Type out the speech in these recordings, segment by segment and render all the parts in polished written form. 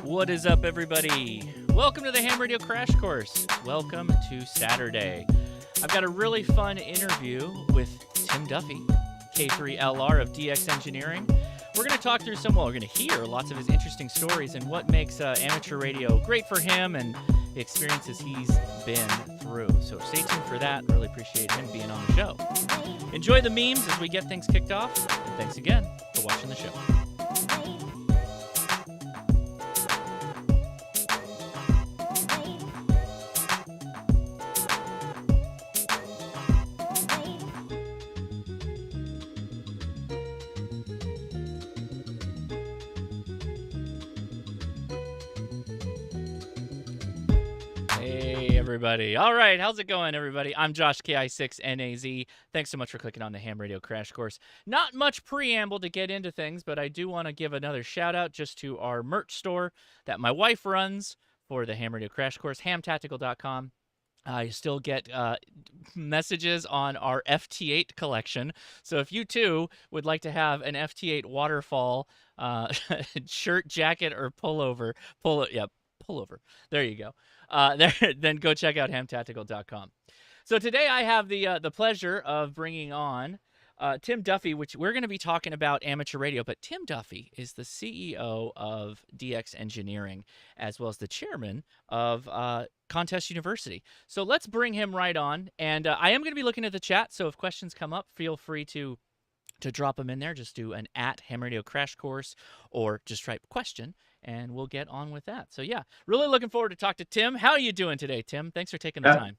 What is up, everybody? Welcome to the Ham Radio Crash Course. Welcome to Saturday. I've got a really fun interview with Tim Duffy, K3LR of DX Engineering. We're going to talk through we're going to hear lots of his interesting stories and what makes amateur radio great for him and the experiences he's been through. So stay tuned for that. Really appreciate him being on the show. Enjoy the memes as we get things kicked off. And thanks again for watching the show. Everybody. All right, how's it going, everybody? I'm Josh, KI6NAZ. Thanks so much for clicking on the Ham Radio Crash Course. Not much preamble to get into things, but I do want to give another shout out just to our merch store that my wife runs for the Ham Radio Crash Course, hamtactical.com. I still get messages on our FT8 collection. So if you too would like to have an FT8 waterfall shirt, jacket, or pullover, pullover. There you go. Then go check out hamtactical.com. So today I have the pleasure of bringing on Tim Duffy, which we're going to be talking about amateur radio. But Tim Duffy is the CEO of DX Engineering, as well as the chairman of Contest University. So let's bring him right on. And I am going to be looking at the chat, so if questions come up, feel free to drop them in there. Just do an @Ham Radio Crash Course or just type question, and we'll get on with that. So yeah, really looking forward to talk to Tim. How are you doing today, Tim? Thanks for taking the time.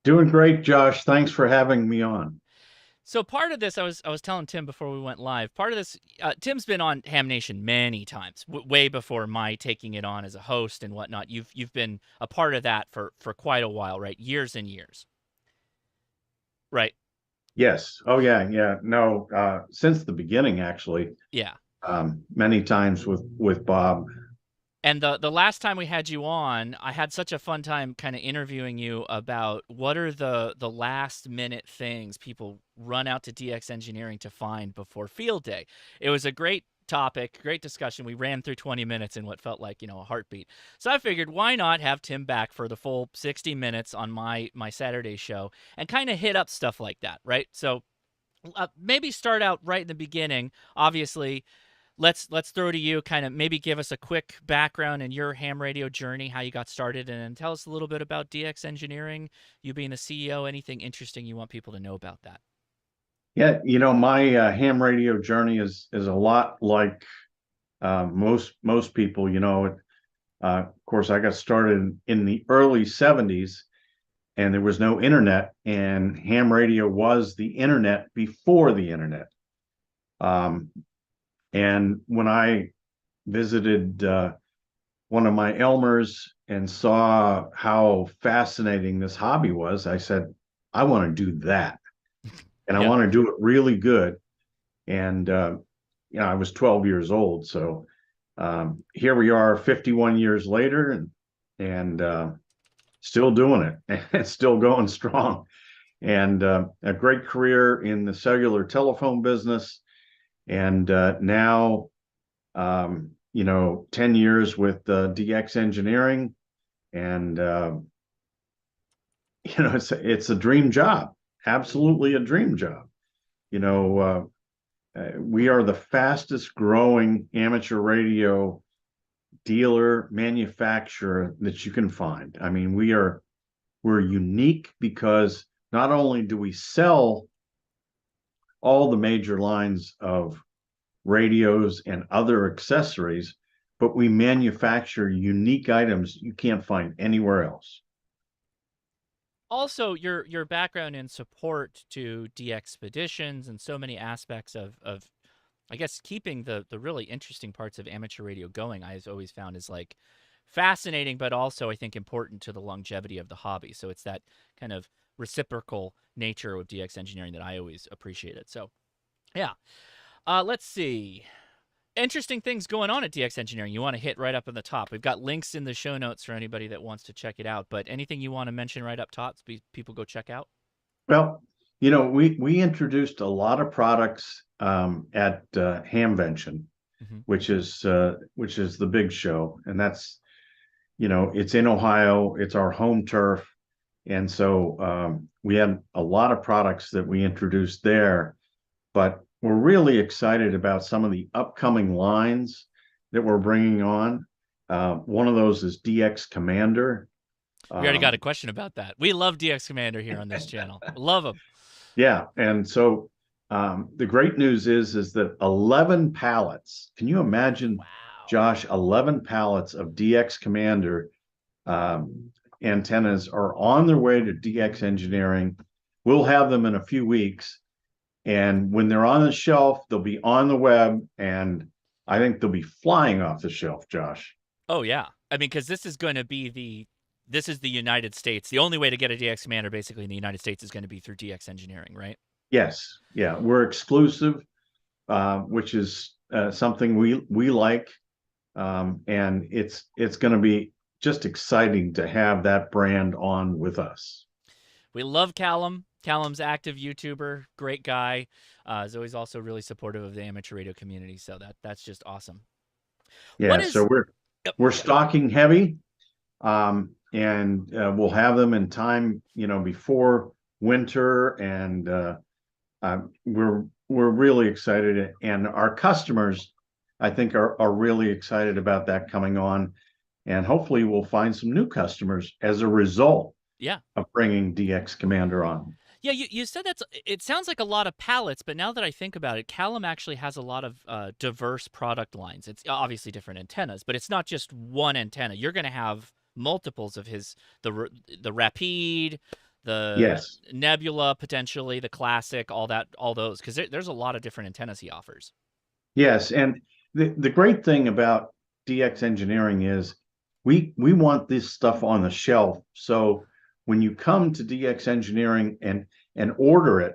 Doing great, Josh. Thanks for having me on. So part of this, I was telling Tim before we went live, part of this, Tim's been on Ham Nation many times, way before my taking it on as a host and whatnot. You've been a part of that for quite a while, right? Years and years. Right. Yes. Oh, yeah. No, since the beginning, actually. Yeah. Many times with Bob. And the last time we had you on, I had such a fun time kind of interviewing you about what are the last minute things people run out to DX Engineering to find before field day. It was a great topic, great discussion. We ran through 20 minutes in what felt like, a heartbeat. So I figured, why not have Tim back for the full 60 minutes on my Saturday show and kind of hit up stuff like that, right? So maybe start out right in the beginning. Obviously, let's throw to you, kind of maybe give us a quick background in your ham radio journey, how you got started, and then tell us a little bit about DX Engineering, you being the CEO, anything interesting you want people to know about that. Yeah, my ham radio journey is a lot like most people. Of course, I got started in the early 70s, and there was no internet, and ham radio was the internet before the internet. And when I visited one of my Elmers and saw how fascinating this hobby was, I said, I want to do that. And I want to do it really good. And, I was 12 years old. So here we are 51 years later and still doing it and still going strong. And a great career in the cellular telephone business. And now, 10 years with DX Engineering. And, it's a dream job. Absolutely a dream job. We are the fastest growing amateur radio dealer manufacturer that you can find. I mean, we're unique because not only do we sell all the major lines of radios and other accessories, but we manufacture unique items you can't find anywhere else. Also, your background in support to DXpeditions and so many aspects of I guess keeping the really interesting parts of amateur radio going, I've always found is like fascinating, but also I think important to the longevity of the hobby. So it's that kind of reciprocal nature of DX Engineering that I always appreciated. So yeah. Let's see. Interesting things going on at DX Engineering. You want to hit right up in the top. We've got links in the show notes for anybody that wants to check it out. But anything you want to mention right up top, so people go check out? Well, we introduced a lot of products at Hamvention, Hmm. which is the big show, and that's it's in Ohio, it's our home turf, and so we had a lot of products that we introduced there. But we're really excited about some of the upcoming lines that we're bringing on. One of those is DX Commander. We already got a Um, question about that. We love DX Commander here on this channel. Love them. Yeah, and so the great news is that 11 pallets. Can you imagine, Wow. Josh? 11 pallets of DX Commander um, antennas are on their way to DX Engineering. We'll have them in a few weeks, and when they're on the shelf, they'll be on the web, and I think they'll be flying off the shelf, Josh. Oh yeah. I mean, because this is going to be this is the United States. The only way to get a DX Commander basically in the United States is going to be through DX Engineering, right? Yes, yeah, we're exclusive, which is something we like. And it's going to be just exciting to have that brand on with us. We love Callum. Callum's active YouTuber, great guy. Is always also really supportive of the amateur radio community. So that's just awesome. What Yeah, is? so Yep. we're stocking heavy, and we'll have them in time, before winter, and we're really excited, and our customers, I think, are really excited about that coming on, and hopefully we'll find some new customers as a result Yeah. of bringing DX Commander on. Yeah, you said that's. It sounds like a lot of pallets, but now that I think about it, Callum actually has a lot of diverse product lines. It's obviously different antennas, but it's not just one antenna. You're going to have multiples of his the Rapide, the Yes. Nebula, potentially the Classic, all those, because there's a lot of different antennas he offers. Yes, and the great thing about DX Engineering is we want this stuff on the shelf. So when you come to DX Engineering and order it,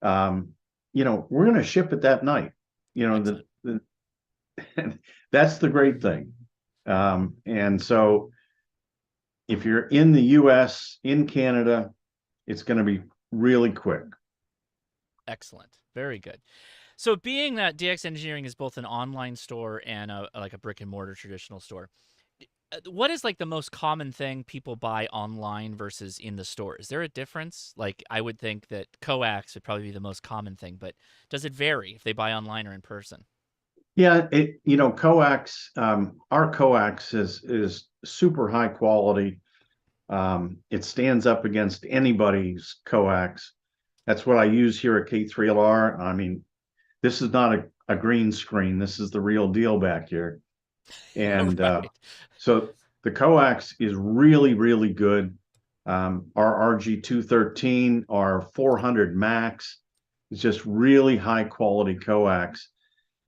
um, we're going to ship it that night. Excellent. The that's the great thing. And so if you're in the US, in Canada, it's going to be really quick. Excellent. Very good. So, being that DX Engineering is both an online store and like a brick and mortar traditional store, what is like the most common thing people buy online versus in the store? Is there a difference? Like, I would think that coax would probably be the most common thing, but does it vary if they buy online or in person? Yeah, coax, our coax is super high quality. It stands up against anybody's coax. That's what I use here at K3LR. I mean, this is not a green screen. This is the real deal back here. And Right. so the coax is really, really good. Our RG213, our 400 Max is just really high quality coax.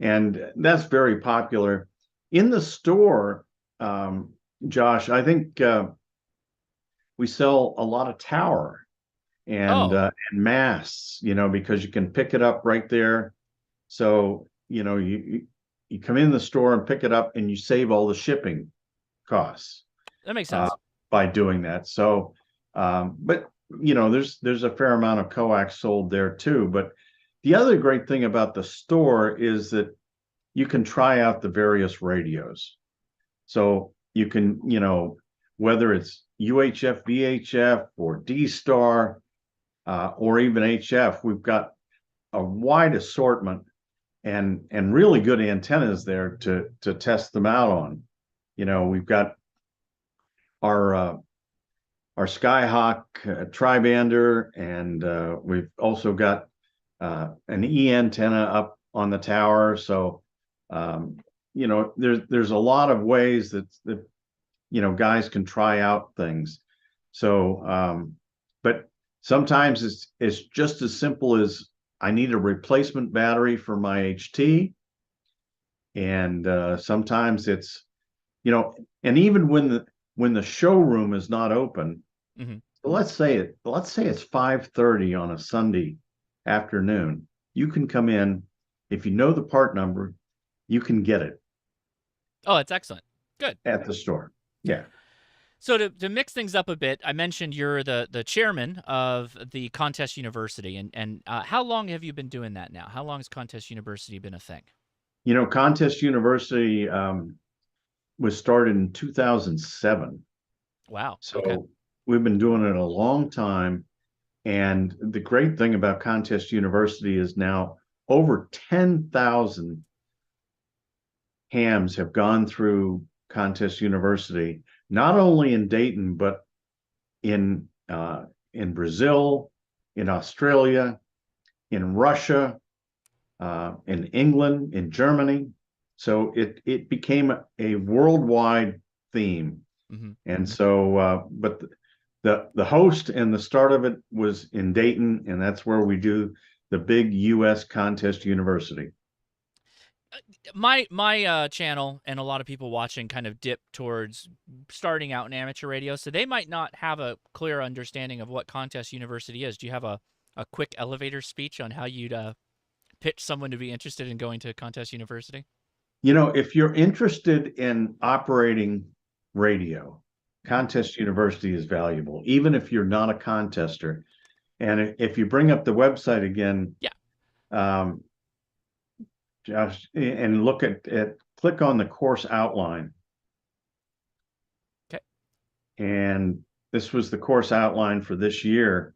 And that's very popular. In the store, Josh, I think we sell a lot of tower Oh, and masts, because you can pick it up right there. So, you come in the store and pick it up, and you save all the shipping costs that makes uh, sense. by doing that. So, but there's a fair amount of coax sold there too. But the other great thing about the store is that you can try out the various radios. So you can, whether it's UHF, VHF, or D Star, or even HF, we've got a wide assortment and really good antennas there to test them out on. We've got our our Skyhawk tribander, and we've also got an E antenna up on the tower. So there's a lot of ways that guys can try out things. So but sometimes it's just as simple as I need a replacement battery for my HT, and sometimes it's and even when the showroom is not open. Hmm. So let's say it's 5:30 on a Sunday afternoon. You can come in if you know the part number, you can get it Oh, it's excellent. Good. at the store. Yeah. So to mix things up a bit, I mentioned you're the chairman of the Contest University, and how long have you been doing that now? How long has Contest University been a thing? You know, Contest University was started in 2007. Wow. Okay. So we've been doing it a long time. And the great thing about Contest University is now over 10,000 hams have gone through Contest University, not only in Dayton, but in Brazil, in Australia, in Russia, in England, in Germany. So it became a worldwide theme. Mm-hmm. And so, but the host and the start of it was in Dayton, and that's where we do the big U.S. Contest University. My channel and a lot of people watching kind of dip towards starting out in amateur radio, so they might not have a clear understanding of what Contest University is. Do you have a quick elevator speech on how you'd pitch someone to be interested in going to Contest University? You know, if you're interested in operating radio, Mm-hmm. Contest University is valuable, even if you're not a contester. And if you bring up the website again, Yeah. um, Josh, and look at click on the course outline. Okay. And this was the course outline for this year.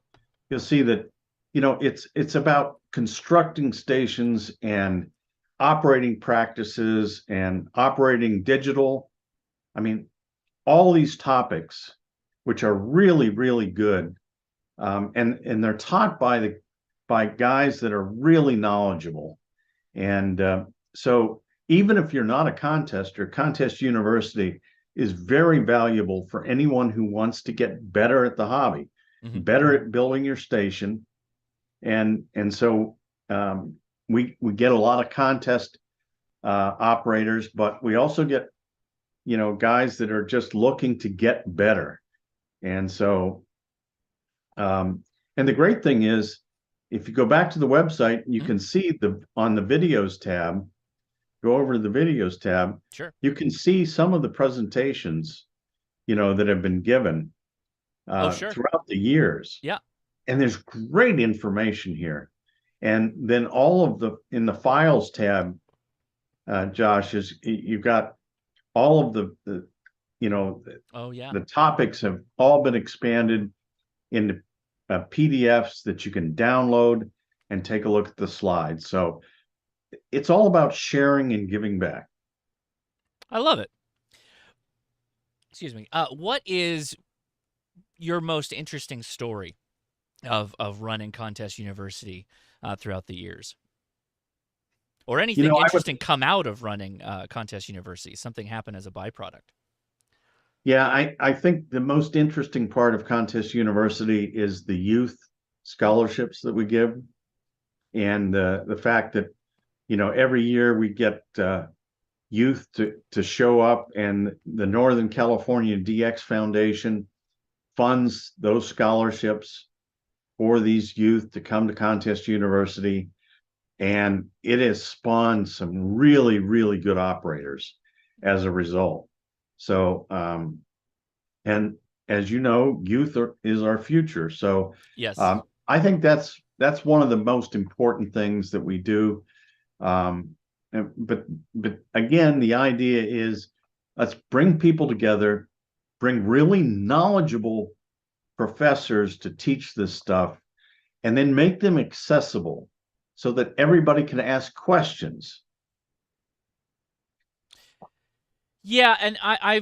You'll see that, you know, it's about constructing stations and operating practices and operating digital. I mean, all these topics, which are really, really good. And they're taught by guys that are really knowledgeable. And so even if you're not a contester, Contest University is very valuable for anyone who wants to get better at the hobby, Mm-hmm. better at building your station. And so we get a lot of contest operators, but we also get, you know, guys that are just looking to get better. And so, and the great thing is, if you go back to the website, you Mm-hmm. can see on the videos tab, go over to the videos tab, Sure. you can see some of the presentations, you know, that have been given Oh, sure. throughout the years. Yeah. And there's great information here. And then all of in the files tab, Josh, is you've got all of the you know, Oh, yeah. the topics have all been expanded into PDFs that you can download and take a look at the slides. So it's all about sharing and giving back. I love it. Excuse me. What is your most interesting story of running Contest University throughout the years? Or You anything know, interesting come out of running Contest University? Something happen as a byproduct? yeah, I think the most interesting part of Contest University is the youth scholarships that we give, and the fact that, you know, every year we get youth to show up, and the Northern California DX Foundation funds those scholarships for these youth to come to Contest University. And it has spawned some really, really good operators as a result. So, and as you know, is our future. So, Yes. I think that's one of the most important things that we do. Um, but again, the idea is, let's bring people together, bring really knowledgeable professors to teach this stuff, and then make them accessible so that everybody can ask questions. Yeah, and I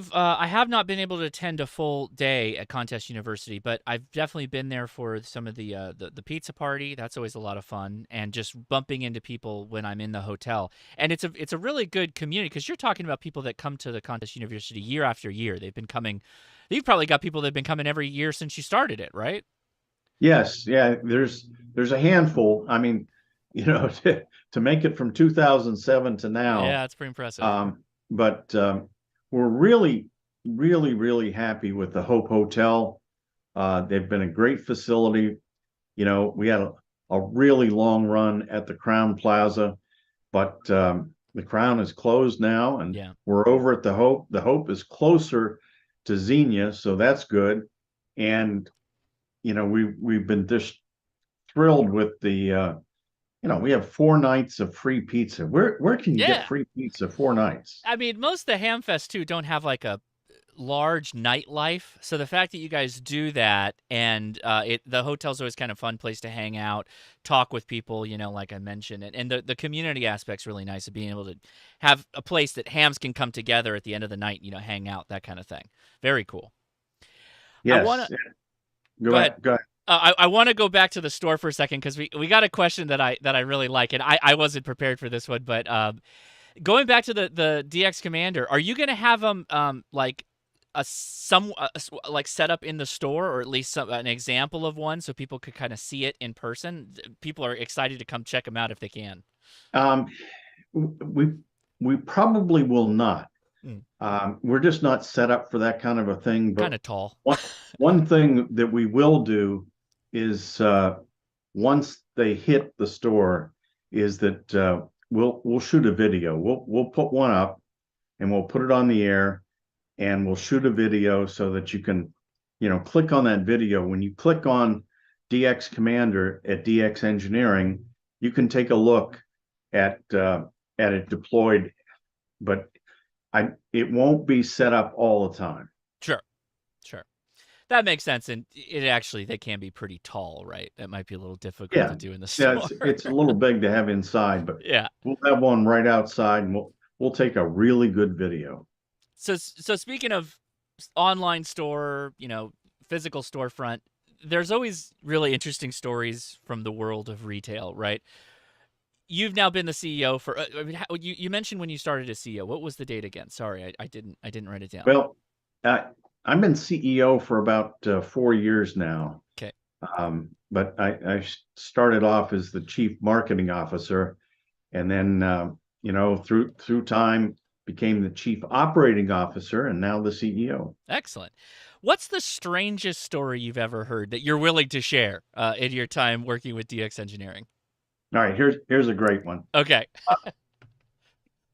have not been able to attend a full day at Contest University, but I've definitely been there for some of the pizza party. That's always a lot of fun, and just bumping into people when I'm in the hotel. And it's a really good community, because you're talking about people that come to the Contest University year after year. They've been coming. You've probably got people that've been coming every year since you started it, right? Yes, yeah, there's a handful. I mean, you know, to make it from 2007 to now. Yeah, it's pretty impressive. But we're really, really, really happy with the Hope Hotel. They've been a great facility. You know, we had a really long run at the Crown Plaza. but the Crown is closed now, and Yeah. we're over at the Hope. The Hope is closer to Xenia, so that's good. And we've been just thrilled with the we have 4 nights of free pizza. Where can you get Yeah. free pizza 4 nights? I mean, most of the Hamfest too don't have like a large nightlife. So the fact that you guys do that, and the hotel's always kind of fun place to hang out, talk with people, like I mentioned, and the community aspect's really nice of being able to have a place that hams can come together at the end of the night, hang out, that kind of thing. Very cool. I want to Yes. Go go ahead. ahead. Go ahead. I want to go back to the store for a second because we got a question that I really like, and I wasn't prepared for this one, but going back to the DX Commander, are you going to have them like like set up in the store, or at least an example of one so people could kind of see it in person? People are excited to come check them out if they can. Um, we we probably will not. Mm, We're just not set up for that kind of a thing. kind But of tall. one one thing that we will do is once they hit the store, is that we'll shoot a video. We'll put one up and we'll put it on the air, and we'll shoot a video so that you can, click on that video. When you click on DX Commander at DX Engineering, you can take a look at it deployed, but it won't be set up all the time. Sure, sure. That makes sense, and they can be pretty tall, right? That might be a little difficult to Yeah, do in the yeah, store. it's a little big to have inside, but Yeah. we'll have one right outside, and we'll take a really good video. So speaking of online store, physical storefront, there's always really interesting stories from the world of retail, right? You've now been the CEO for. I mean, you mentioned when you started as CEO. What was the date again? Sorry, I didn't write it down. Well, I've been CEO for about 4 years now. Okay. But I started off as the chief marketing officer, and then through time became the chief operating officer, and now the CEO. Excellent. What's the strangest story you've ever heard that you're willing to share in your time working with DX Engineering? All right, here's a great one. Okay.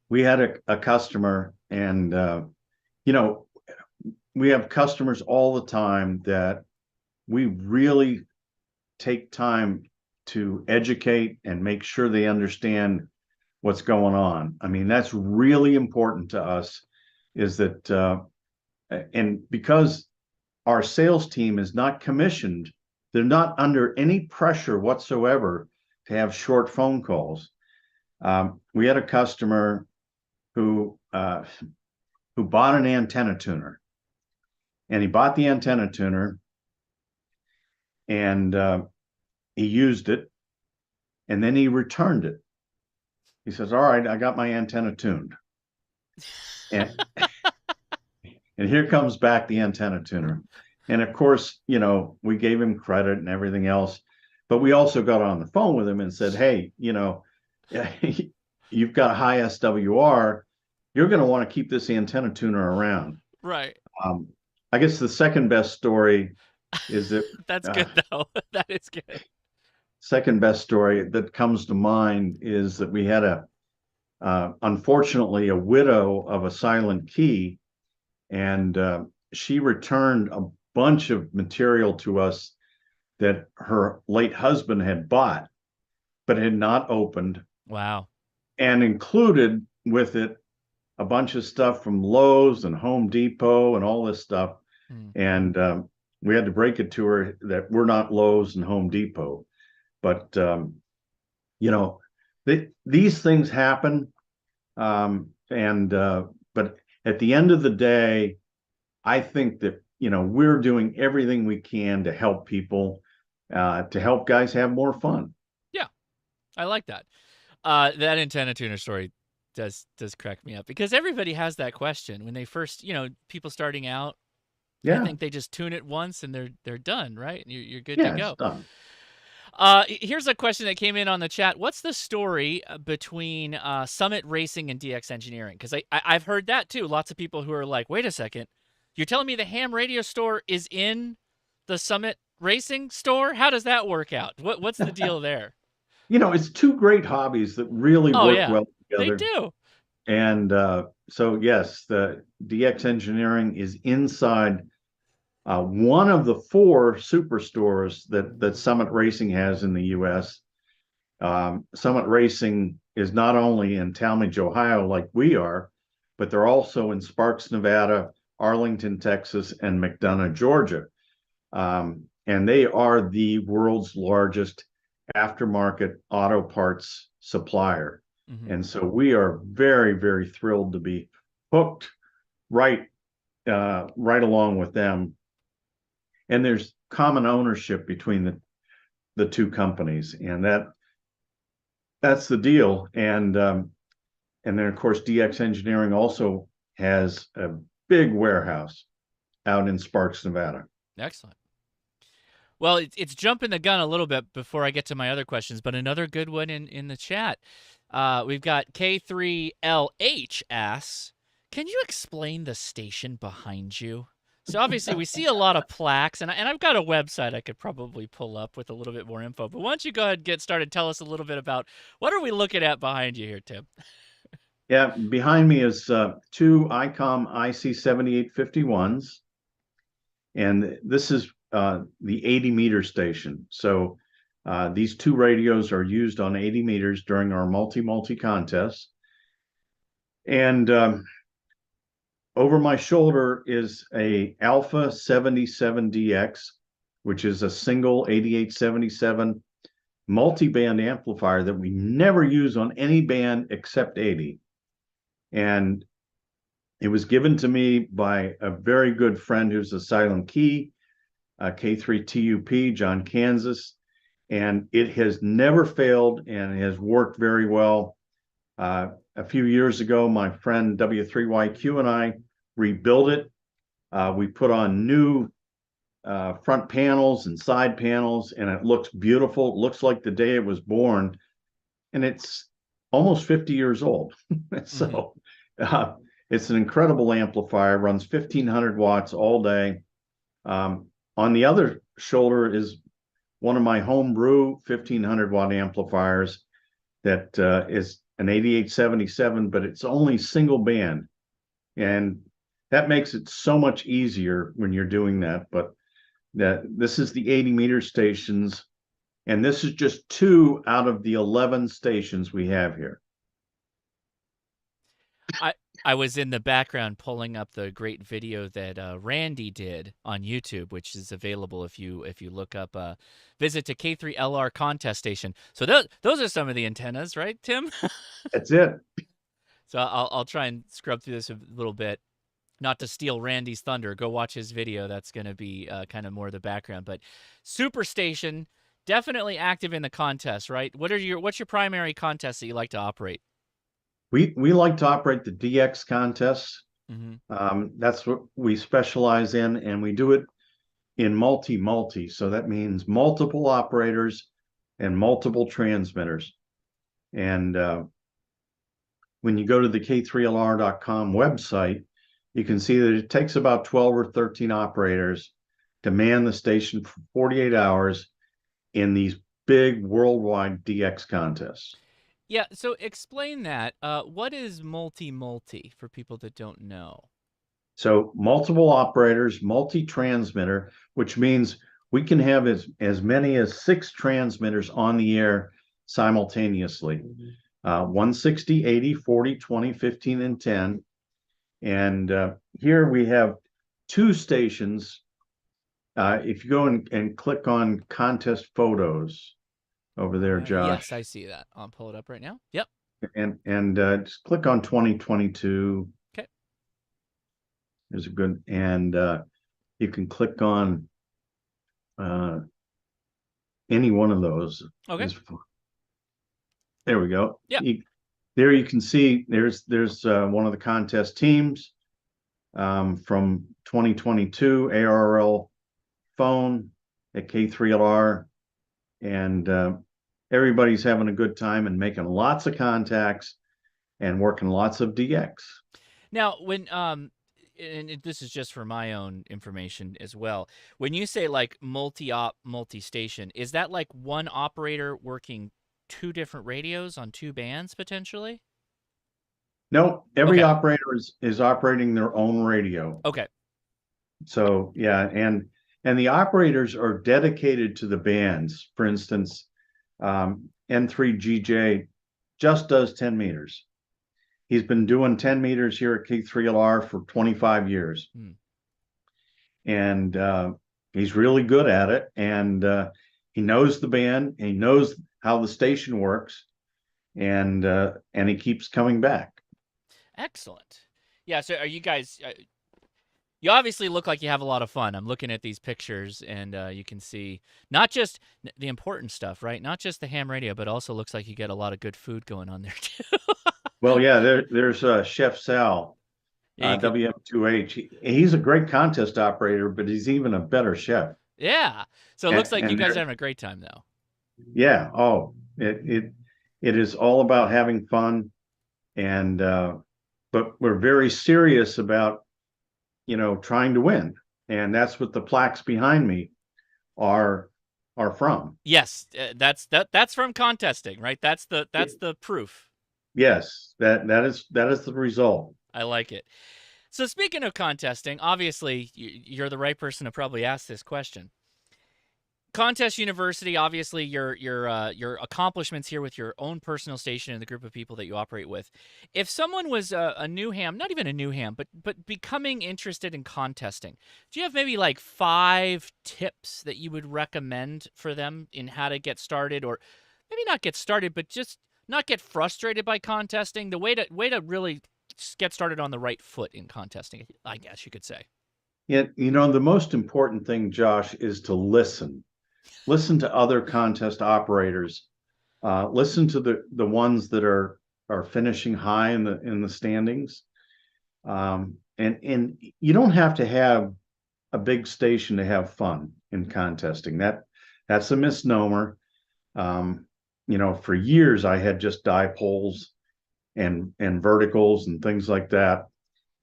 We had a customer, and we have customers all the time that we really take time to educate and make sure they understand what's going on. I mean, that's really important to us, is that, and because our sales team is not commissioned, they're not under any pressure whatsoever to have short phone calls. We had a customer who bought an antenna tuner, and he bought the antenna tuner, and he used it, and then he returned it. He says, "All right, I got my antenna tuned," and and here comes back the antenna tuner. And of course, we gave him credit and everything else, but we also got on the phone with him and said, "Hey, you've got a high SWR. You're going to want to keep this antenna tuner around." Right. I guess the second best story is that That's good though. That is good. second best story that comes to mind is that we had unfortunately, a widow of a silent key, and she returned a bunch of material to us that her late husband had bought, but had not opened, Wow. and included with it a bunch of stuff from Lowe's and Home Depot and all this stuff. Hmm. And we had to break it to her that we're not Lowe's and Home Depot. But, these things happen. But at the end of the day, I think that, we're doing everything we can to help people, to help guys have more fun. Yeah, I like that. That antenna tuner story does crack me up, because everybody has that question when they first, people starting out. I Yeah, think they just tune it once and they're done, right? You're good to yeah, it's go. done. Here's a question that came in on the chat. What's the story between Summit Racing and DX Engineering? Because I've heard that too. Lots of people who are like, wait a second, you're telling me the ham radio store is in the Summit Racing store? How does that work out? What's the deal there? it's two great hobbies that really Oh work yeah, well they together. do. And so, yes, the DX engineering is inside one of the four superstores that Summit Racing has in the U.S. Summit Racing is not only in Talmadge, Ohio, like we are, but they're also in Sparks, Nevada, Arlington, Texas, and McDonough, Georgia. And they are the world's largest aftermarket auto parts supplier. Hmm. And so we are very, very thrilled to be hooked right right along with them. And there's common ownership between the two companies, and that's the deal. And then of course DX Engineering also has a big warehouse out in Sparks, Nevada. Excellent. Well, it's jumping the gun a little bit before I get to my other questions, but another good one in the chat. We've got K3LH asks, can you explain the station behind you? So obviously we see a lot of plaques, and I've got a website I could probably pull up with a little bit more info. But why don't you go ahead and get started? Tell us a little bit about what are we looking at behind you here, Tim? Yeah, behind me is two ICOM IC7851s, and this is the 80 meter station. So these two radios are used on 80 meters during our multi contests. And over my shoulder is a Alpha 77DX, which is a single 8877 multi-band amplifier that we never use on any band except 80. And it was given to me by a very good friend who's a Silent Key, K3TUP, John Kansas, and it has never failed and has worked very well. A few years ago, my friend W3YQ and I rebuilt it. We put on new front panels and side panels, and it looks beautiful. It looks like the day it was born, and it's almost 50 years old. Mm-hmm. So it's an incredible amplifier, runs 1,500 watts all day. On the other shoulder is one of my homebrew 1,500 watt amplifiers that is an 8877, but it's only single band. And that makes it so much easier when you're doing that. But this is the 80 meter stations, and this is just two out of the 11 stations we have here. I I was in the background pulling up the great video that Randy did on YouTube, which is available if you look up visit to K3LR contest station. So those are some of the antennas, right, Tim? That's it. So I'll try and scrub through this a little bit, not to steal Randy's thunder. Go watch his video. That's going to be kind of more the background. But Superstation, definitely active in the contest, right? What's your primary contest that you like to operate? We like to operate the DX contests. Mm-hmm. That's what we specialize in, and we do it in multi. So that means multiple operators and multiple transmitters. And when you go to the K3LR.com website, you can see that it takes about 12 or 13 operators to man the station for 48 hours in these big worldwide DX contests. Yeah, so explain that. What is multi for people that don't know? So multiple operators, multi-transmitter, which means we can have as many as 6 transmitters on the air simultaneously. 160, 80, 40, 20, 15, and 10. And here we have two stations. If you go and click on contest photos over there, Yes, Josh, I see that. I'll pull it up right now. Yep. and just click on 2022. Okay. There's a good, and you can click on any one of those. Okay. There we go. Yeah. There you can see there's one of the contest teams from 2022 ARRL phone at K3LR, and everybody's having a good time and making lots of contacts and working lots of DX. Now, when and this is just for my own information as well. When you say like multi-op, multi-station, is that like one operator working two different radios on two bands potentially? No, every Okay. operator is operating their own radio. Okay. So yeah, and the operators are dedicated to the bands. For instance, N3GJ just does 10 meters. He's been doing 10 meters here at K3LR for 25 years. Hmm. And he's really good at it. And he knows the band, he knows how the station works, and he keeps coming back. Excellent. Yeah. So are you guys? You obviously look like you have a lot of fun. I'm looking at these pictures, and you can see not just the important stuff, right? Not just the ham radio, but also looks like you get a lot of good food going on there too. Well, yeah, there's Chef Sal, Yeah, you could. WM2H. He's a great contest operator, but he's even a better chef. Yeah. So it looks like you And guys are having a great time though. yeah, oh, it is all about having fun, and but we're very serious about trying to win, and that's what the plaques behind me are from. Yes, that's from contesting, right? That's the proof. Yes, that is the result. I like it. So speaking of contesting, obviously you're the right person to probably ask this question. Contest University, obviously your accomplishments here with your own personal station and the group of people that you operate with. If someone was a new ham, not even a new ham, but becoming interested in contesting, do you have maybe like 5 tips that you would recommend for them in how to get started, or maybe not get started, but just not get frustrated by contesting? The way to really get started on the right foot in contesting, I guess you could say. Yeah, the most important thing, Josh, is to listen. Listen to other contest operators. Listen to the ones that are finishing high in the standings. And you don't have to have a big station to have fun in contesting. That's a misnomer. For years I had just dipoles and verticals and things like that.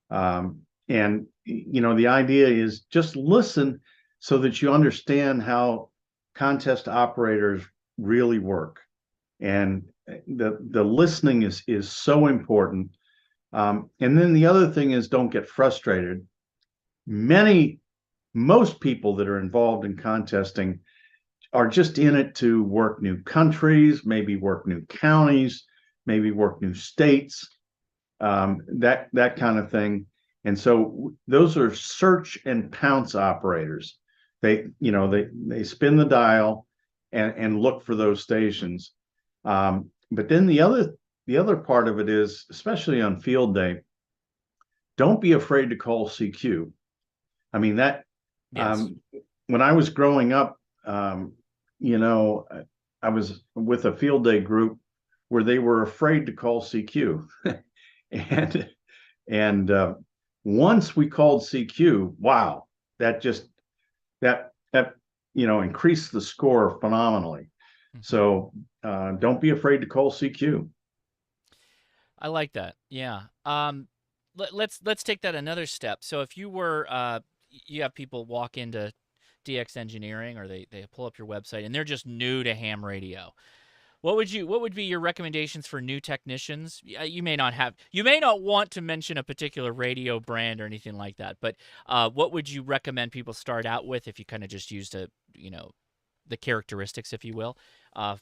And the idea is just listen so that you understand how contest operators really work. And the listening is so important. And then the other thing is, don't get frustrated. Most people that are involved in contesting are just in it to work new countries, maybe work new counties, maybe work new states, that kind of thing. And so those are search and pounce operators. They spin the dial and look for those stations. But then the other part of it is, especially on field day, don't be afraid to call CQ. I mean that Yes. when I was growing up, I was with a field day group where they were afraid to call CQ, and and once we called CQ, wow, that increased the score phenomenally. Mm-hmm. So don't be afraid to call CQ. I like that. Yeah. Let's take that another step. So if you were you have people walk into DX Engineering, or they pull up your website and they're just new to ham radio. What would be your recommendations for new technicians? You may not want to mention a particular radio brand or anything like that, but what would you recommend people start out with if you kind of just used the characteristics, if you will,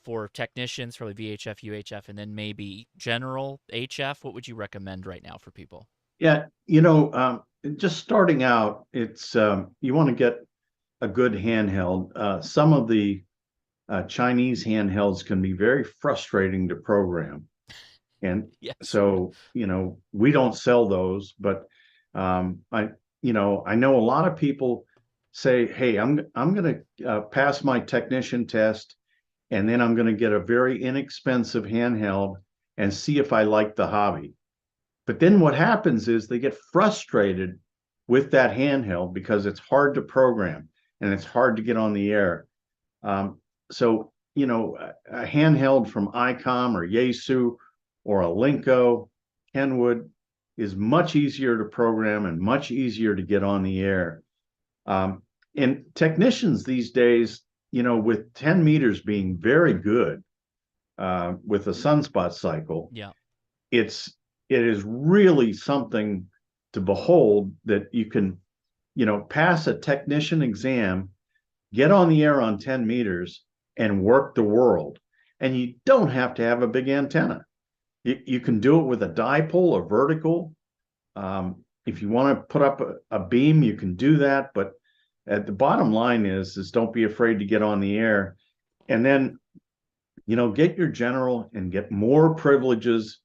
for technicians, probably VHF, UHF, and then maybe general HF? What would you recommend right now for people? Yeah, just starting out, it's you want to get a good handheld. Some of the Chinese handhelds can be very frustrating to program, and Yes. so we don't sell those. But I know a lot of people say, "Hey, I'm going to pass my technician test, and then I'm going to get a very inexpensive handheld and see if I like the hobby." But then what happens is they get frustrated with that handheld because it's hard to program and it's hard to get on the air. So, a handheld from ICOM or Yaesu or a Linko, Kenwood, is much easier to program and much easier to get on the air. And technicians these days, with 10 meters being very good, with the sunspot cycle, Yeah. it's it is really something to behold that you can, pass a technician exam, get on the air on 10 meters, and work the world. And you don't have to have a big antenna. You can do it with a dipole, a vertical. If you want to put up a beam, you can do that. But at the bottom line is don't be afraid to get on the air. And then, get your general and get more privileges.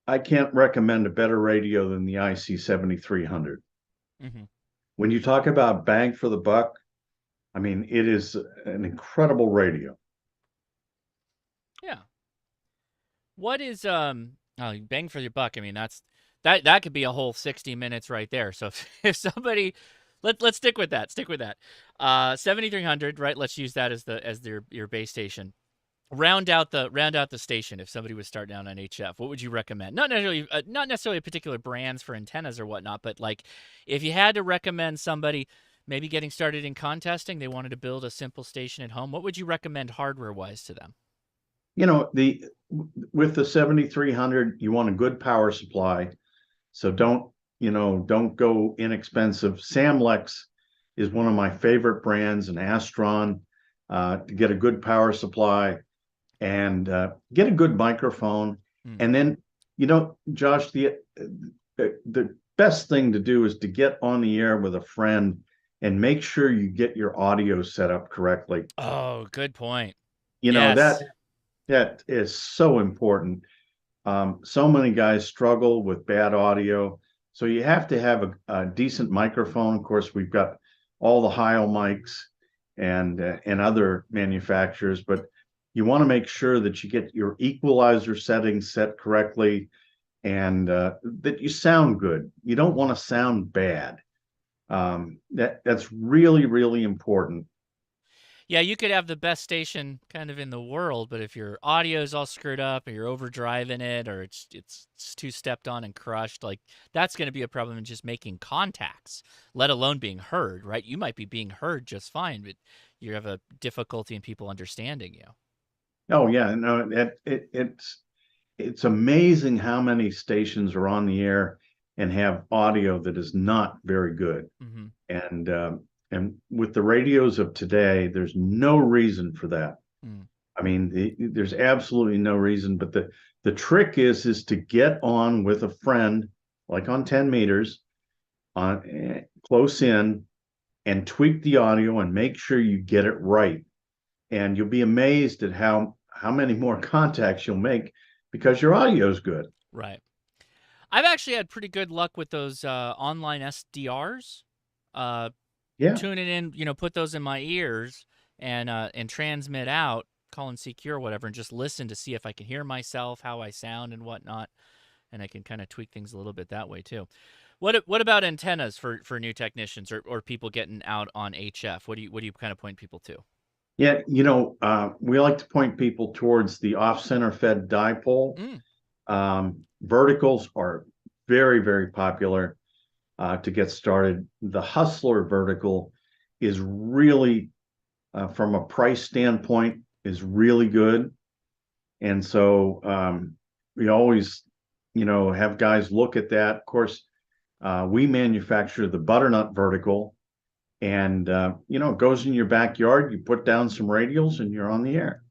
I can't recommend a better radio than the IC 7300. Mm-hmm. When you talk about bang for the buck, I mean, it is an incredible radio. Yeah. What is oh, bang for your buck? I mean, that could be a whole 60 minutes right there. So if somebody let's stick with that. Stick with that. 7300, right? Let's use that as your base station. Round out the station. If somebody was starting out on HF, what would you recommend? Not necessarily particular brands for antennas or whatnot, but like if you had to recommend somebody maybe getting started in contesting, they wanted to build a simple station at home, what would you recommend hardware wise to them? The with the 7300, you want a good power supply. So don't go inexpensive. Samlex is one of my favorite brands, and Astron, to get a good power supply and get a good microphone. Hmm. And then, Josh, the best thing to do is to get on the air with a friend and make sure you get your audio set up correctly. Oh, good point. You know, that Yes. that is so important. So many guys struggle with bad audio. So you have to have a decent microphone. Of course, we've got all the Heil mics and other manufacturers, but you want to make sure that you get your equalizer settings set correctly and that you sound good. You don't want to sound bad. That's really, really important. Yeah, you could have the best station kind of in the world, but if your audio is all screwed up or you're overdriving it or it's too stepped on and crushed, like that's going to be a problem in just making contacts, let alone being heard, right? You might be being heard just fine, but you have a difficulty in people understanding you. Oh yeah, no, it's amazing how many stations are on the air and have audio that is not very good. Hmm. And with the radios of today, there's no reason for that. Mm. I mean, there's absolutely no reason. But the trick is to get on with a friend, like on 10 meters, on close in, and tweak the audio and make sure you get it right. And you'll be amazed at how many more contacts you'll make because your audio is good. Right. I've actually had pretty good luck with those online SDRs. Uh, Yeah. Tuning in, put those in my ears and transmit out, call in CQ or whatever, and just listen to see if I can hear myself, how I sound, and whatnot. And I can kind of tweak things a little bit that way too. What about antennas for new technicians or people getting out on HF? What do you kind of point people to? Yeah, we like to point people towards the off-center fed dipole. Mm, Verticals are very, very popular to get started. The Hustler vertical is really, from a price standpoint, is really good. And so we always, have guys look at that. Of course, we manufacture the butternut vertical, and it goes in your backyard. You put down some radials, and you're on the air.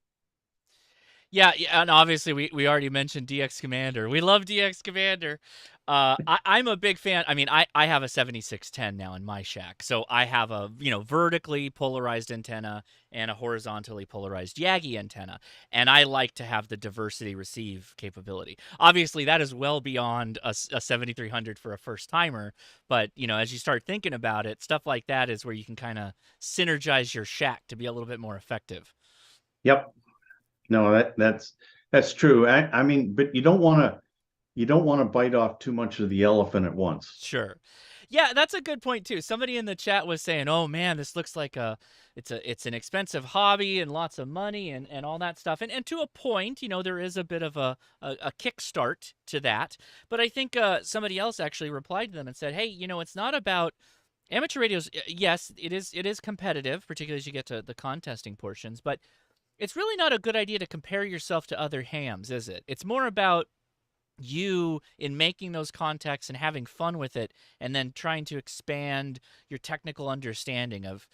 yeah, and obviously we already mentioned DX Commander. We love DX Commander. I'm a big fan. I mean, I have a 7610 now in my shack, so I have a vertically polarized antenna and a horizontally polarized Yagi antenna, and I like to have the diversity receive capability. Obviously, that is well beyond a 7300 for a first timer, but as you start thinking about it, stuff like that is where you can kind of synergize your shack to be a little bit more effective. Yep. No, that's true. I mean, but you don't want to bite off too much of the elephant at once. Sure. Yeah, that's a good point too. Somebody in the chat was saying, "Oh man, this looks like it's an expensive hobby and lots of money and all that stuff." And to a point, there is a bit of a kickstart to that. But I think somebody else actually replied to them and said, "Hey, it's not about amateur radios. Yes, it is competitive, particularly as you get to the contesting portions, but it's really not a good idea to compare yourself to other hams, is it? It's more about you in making those contacts and having fun with it, and then trying to expand your technical understanding of,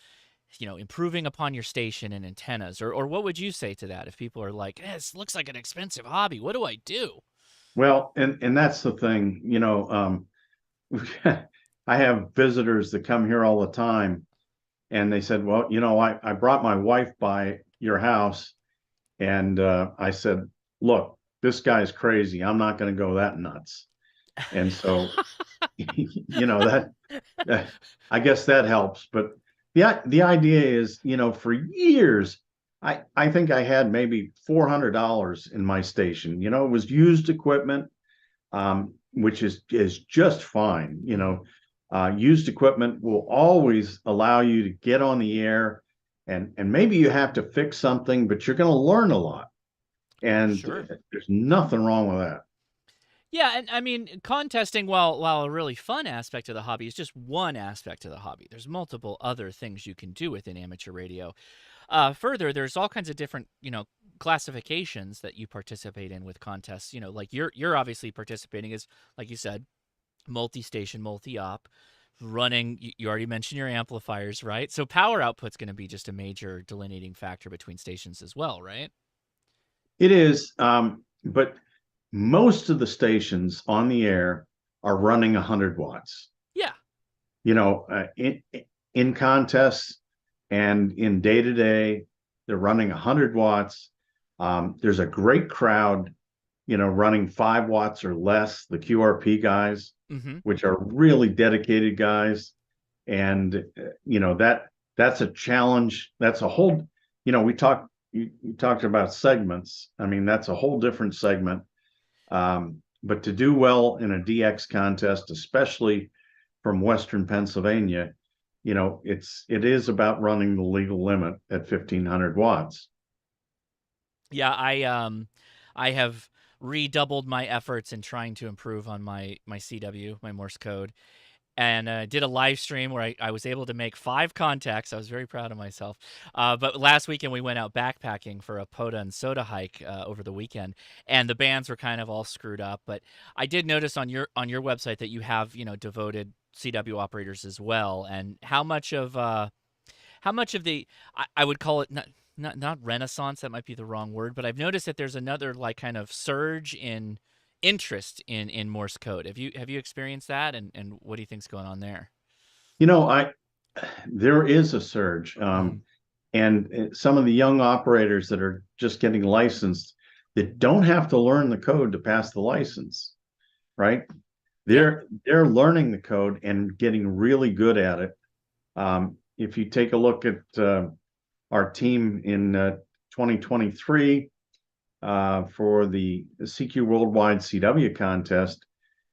improving upon your station and antennas. Or what would you say to that if people are like, this looks like an expensive hobby, what do I do? Well, and that's the thing, I have visitors that come here all the time, and they said, well, I brought my wife by your house, and I said, look, this guy's crazy. I'm not going to go that nuts. And so, that, that I guess that helps. But the idea is, for years, I think I had maybe $400 in my station. It was used equipment, which is just fine. Mhm. Used equipment will always allow you to get on the air, and maybe you have to fix something, but you're going to learn a lot, and Sure. there's nothing wrong with that. Yeah, and I mean, contesting, while a really fun aspect of the hobby, is just one aspect of the hobby. There's multiple other things you can do within amateur radio. Further, there's all kinds of different, classifications that you participate in with contests. Like you're obviously participating as, like you said, multi-station, multi-op, running. You already mentioned your amplifiers, right? So power output's going to be just a major delineating factor between stations as well, right? It is, but most of the stations on the air are running 100 watts. Yeah. In contests and in day to day, they're running 100 watts. There's a great crowd, running 5 watts or less, the QRP guys, Mm-hmm. which are really dedicated guys. And, that's a challenge. That's a whole, you talked about segments. I mean, that's a whole different segment. But to do well in a DX contest, especially from Western Pennsylvania, it is about running the legal limit at 1,500 watts. Yeah, I have redoubled my efforts in trying to improve on my CW, my Morse code, and did a live stream where I was able to make 5 contacts. I was very proud of myself. But last weekend we went out backpacking for a Poda and Soda hike over the weekend, and the bands were kind of all screwed up. But I did notice on your website that you have devoted CW operators as well, and how much of the I would call it not renaissance, that might be the wrong word, but I've noticed that there's another like kind of surge in interest in Morse code. Have you experienced that, and what do you think's going on there? I there is a surge, Mhm. and some of the young operators that are just getting licensed that don't have to learn the code to pass the license, right? Yeah. They're learning the code and getting really good at it. If you take a look at our team in 2023 for the CQ Worldwide CW contest,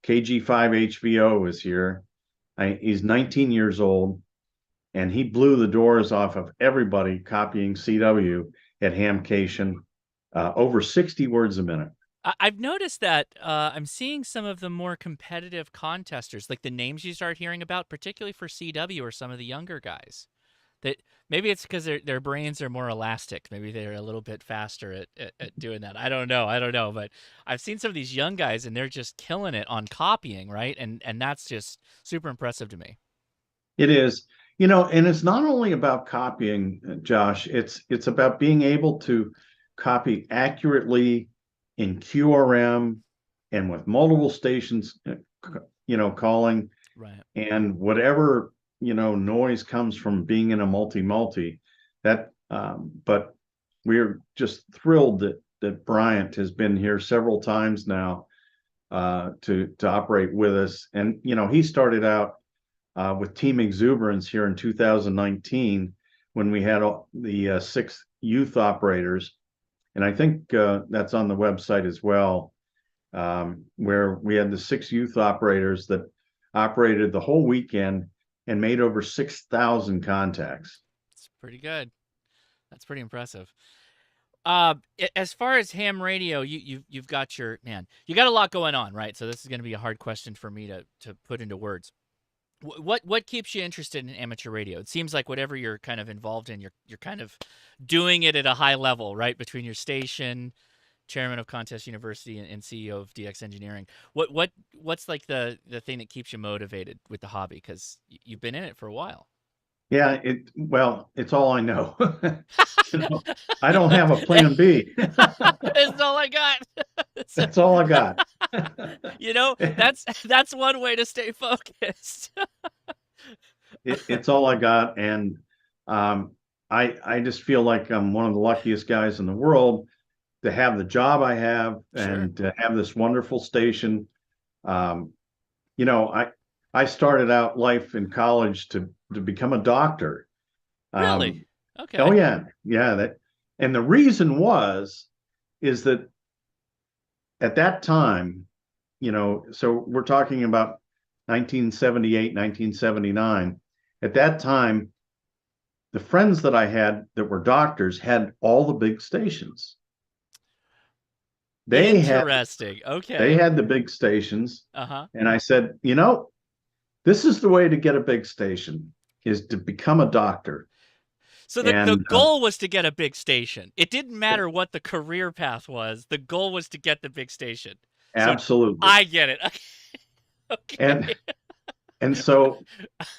KG5HVO is here. He's 19 years old, and he blew the doors off of everybody copying CW at Hamcation, over 60 words a minute. I've noticed that I'm seeing some of the more competitive contesters, like the names you start hearing about, particularly for CW, or some of the younger guys. That maybe it's because their brains are more elastic. Maybe they're a little bit faster at doing that. I don't know. I don't know. But I've seen some of these young guys, and they're just killing it on copying, right? And that's just super impressive to me. It is, and it's not only about copying, Josh. It's about being able to copy accurately in QRM and with multiple stations, calling, Right. and whatever noise comes from being in a multi-multi. But we're just thrilled that Bryant has been here several times now, to operate with us, and he started out with Team Exuberance here in 2019 when we had the 6 youth operators. And I think that's on the website as well, where we had the 6 youth operators that operated the whole weekend and made over 6,000 contacts. It's pretty good. That's pretty impressive. As far as ham radio, you've got you got a lot going on, right? So this is going to be a hard question for me to put into words. What keeps you interested in amateur radio? It seems like whatever you're kind of involved in, you're kind of doing it at a high level, right? Between your station, chairman of Contest University, and CEO of DX Engineering. What's like the thing that keeps you motivated with the hobby? Because you've been in it for a while. Yeah, well, it's all I know. I don't have a plan B. That's all I got. So, That's all I got. that's one way to stay focused. It's all I got, and um, I just feel like I'm one of the luckiest guys in the world to have the job I have Sure. and to have this wonderful station. Um, you know, I started out life in college to become a doctor. Really? Um, oh Okay. yeah, yeah. And the reason is that at that time, so we're talking about 1978, 1979. At that time, the friends that I had that were doctors had all the big stations. They had Interesting. they Okay. had the big stations, Uh-huh. and I said, this is the way to get a big station is to become a doctor. So the And goal was to get a big station. It didn't matter what the career path was. The goal was to get the big station. So absolutely. I get it. And Okay. and so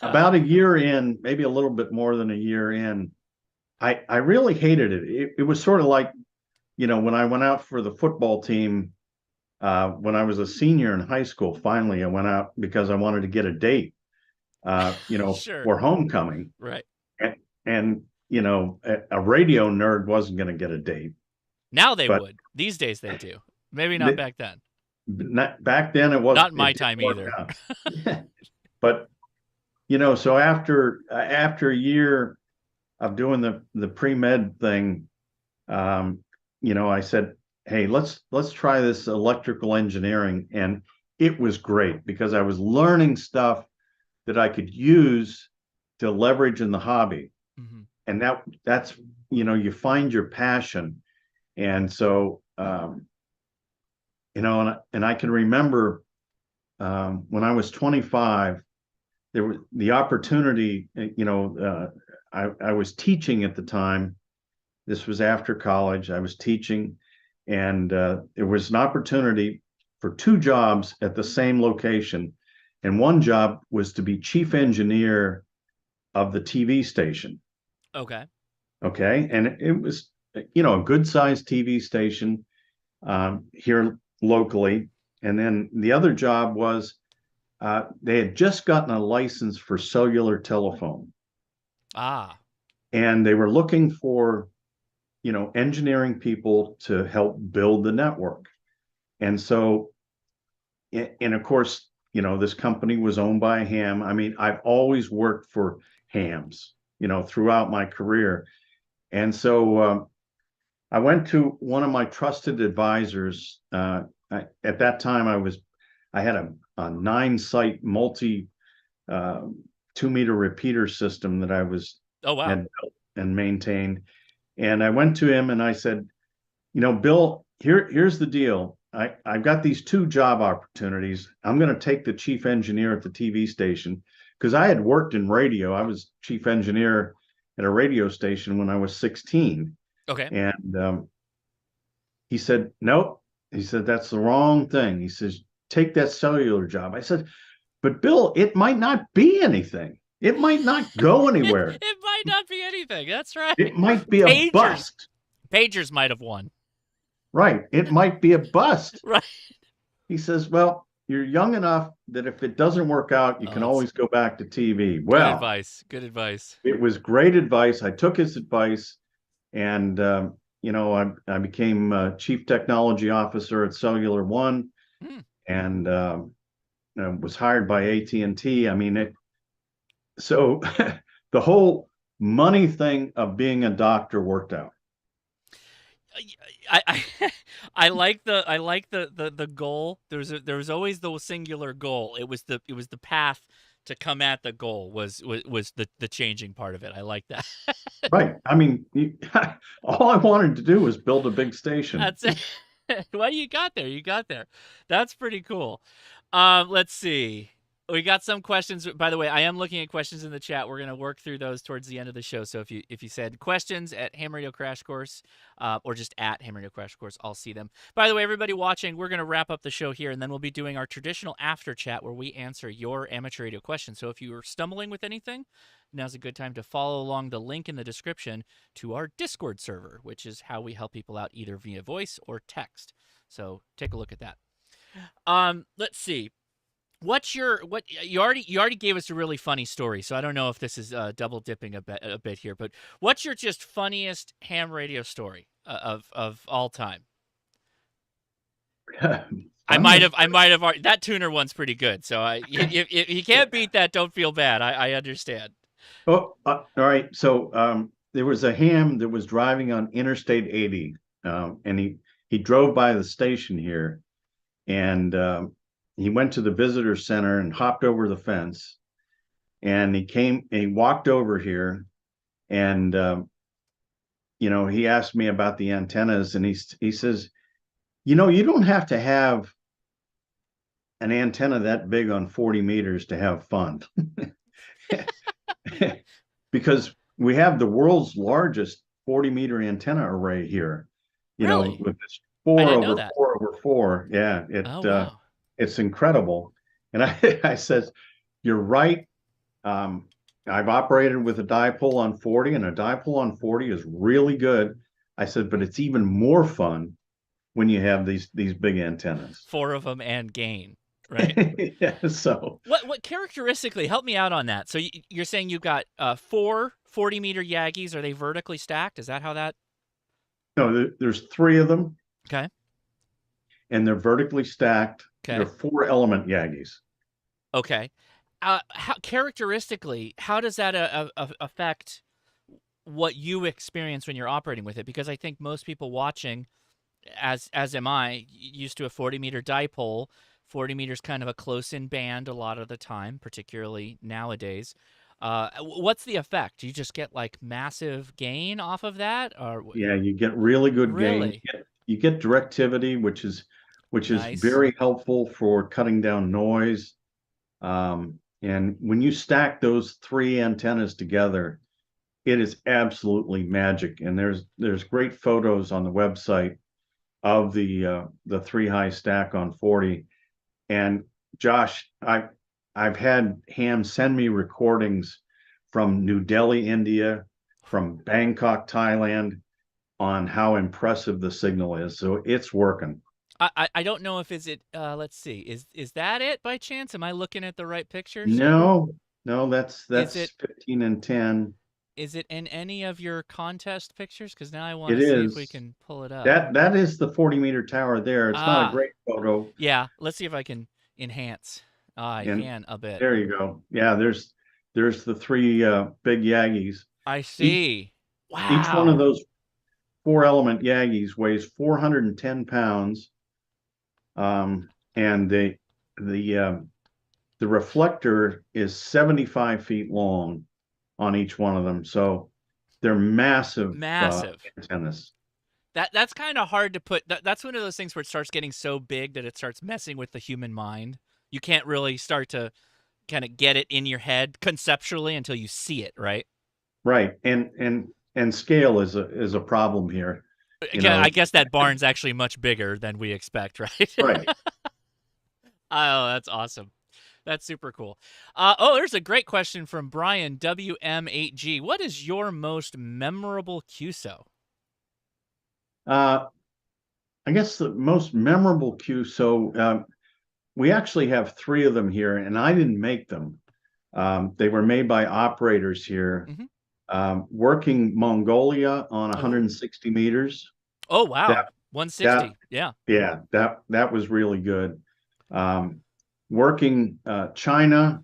about a year in, maybe a little bit more than a year in, I really hated it. It was sort of like, when I went out for the football team, when I was a senior in high school, finally I went out because I wanted to get a date, Sure. for homecoming. Right. And a radio nerd wasn't going to get a date, Now they but would. These days they do. Maybe not th- back then. back then Not in it my didn't time work either. out. But so after a year of doing the pre-med thing, I said, hey, let's try this electrical engineering. And it was great because I was learning stuff that I could use to leverage in the hobby. Mm-hmm. And that's you find your passion. And so and I can remember when I was 25, there was the opportunity, I was teaching at the time. This was after college. I was teaching, and there was an opportunity for two jobs at the same location. And one job was to be chief engineer of the TV station. Okay. Okay. And it was, a good sized TV station here locally. And then the other job was they had just gotten a license for cellular telephone, Ah. and they were looking for engineering people to help build the network. And so, and of course, this company was owned by a ham. I mean, I've always worked for hams, throughout my career. And so I went to one of my trusted advisors. At that time, I had a 9-site multi 2-meter repeater system that I Oh wow. had built and maintained. And I went to him and I said, Bill, here's the deal. I've got these two job opportunities. I'm going to take the chief engineer at the TV station because I had worked in radio. I was chief engineer at a radio station when I was 16. Okay. And he said, nope. He said, that's the wrong thing. He says, take that cellular job. I said, but Bill, it might not be anything. It might not go anywhere. It might not be anything. That's right. It might be a Pagers. bust. Pagers might have won. Right. It might be a bust. Right. He says, well, you're young enough that if it doesn't work out, you can That's always go back to TV. good Well, advice. Good advice. it was great advice. I took his advice, and I became chief technology officer at Cellular One, Hmm. and was hired by AT&T. I mean, so the whole money thing of being a doctor worked out. I I like the goal. There was always the singular goal. It was the path to come at the goal was the changing part of it. I like that. Right. I mean, all I wanted to do was build a big station. That's it. Well, you got there. You got there. That's pretty cool. Let's see. We got some questions. By the way, I am looking at questions in the chat. We're going to work through those towards the end of the show. So if you said questions at Ham Radio Crash Course, or just at Ham Radio Crash Course, I'll see them. By the way, everybody watching, we're going to wrap up the show here, and then we'll be doing our traditional after chat where we answer your amateur radio questions. So if you are stumbling with anything, now's a good time to follow along the link in the description to our Discord server, which is how we help people out either via voice or text. So take a look at that. Let's see. What's your you already gave us a really funny story, so I don't know if this is double dipping a bit here, but what's your just funniest ham radio story of all time? I might have that tuner one's pretty good, so if you can't beat that, don't feel bad. I understand. Oh, all right. So there was a ham that was driving on Interstate 80, and he drove by the station here, and he went to the visitor center and hopped over the fence, and he walked over here, and he asked me about the antennas, and he says, you don't have to have an antenna that big on 40 meters to have fun. Because we have the world's largest 40-meter antenna array here, Really? with this I 4 didn't know over that. 4 over 4. Yeah, Oh, wow. it's incredible. And I said, you're right. I've operated with a dipole on 40, and a dipole on 40 is really good. I said, but it's even more fun when you have these big antennas. 4 of them and gain, right? Yeah, so what characteristically, help me out on that. So you're saying you've got 4 40-meter Yagis. Are they vertically stacked? Is that how that? no, there's 3 of them. Okay. And they're vertically stacked. Okay. They're 4-element Yagis. Okay. Characteristically, how does that affect what you experience when you're operating with it? Because I think most people watching, as am I, used to a 40-meter dipole. 40 meters kind of a close-in band a lot of the time, particularly nowadays. What's the effect? Do you just get like massive gain off of that? Or Yeah, you get really good gain. You get directivity, which is nice. very helpful for cutting down noise. And when you stack those 3 antennas together, it is absolutely magic. And there's great photos on the website of the 3 high stack on 40. And Josh, I've had ham send me recordings from New Delhi, India, from Bangkok, Thailand, on how impressive the signal is. So it's working. I don't know if let's see, is that it by chance? Am I looking at the right pictures? No, that's 15 and 10. Is it in any of your contest pictures? Because now I want to see if we can pull it up. That is the 40-meter tower there. It's not a great photo. Yeah, let's see if I can enhance. I can a bit. There you go. Yeah, there's the 3 big Yagis. I see. Wow. Each one of those 4-element Yagis weighs 410 pounds. And the reflector is 75 feet long on each one of them. So they're massive antennas. That's kind of hard to put. That's one of those things where it starts getting so big that it starts messing with the human mind. You can't really start to kind of get it in your head conceptually until you see it, right? Right. And scale is a problem here. I guess that barn's actually much bigger than we expect, right? Right. Oh, that's awesome. That's super cool. There's a great question from Brian WM8G. What is your most memorable QSO? I guess the most memorable QSO, we actually have 3 of them here, and I didn't make them. They were made by operators here. Working Mongolia on 160 meters. Oh, wow. 160. Yeah. Yeah, that was really good. Working China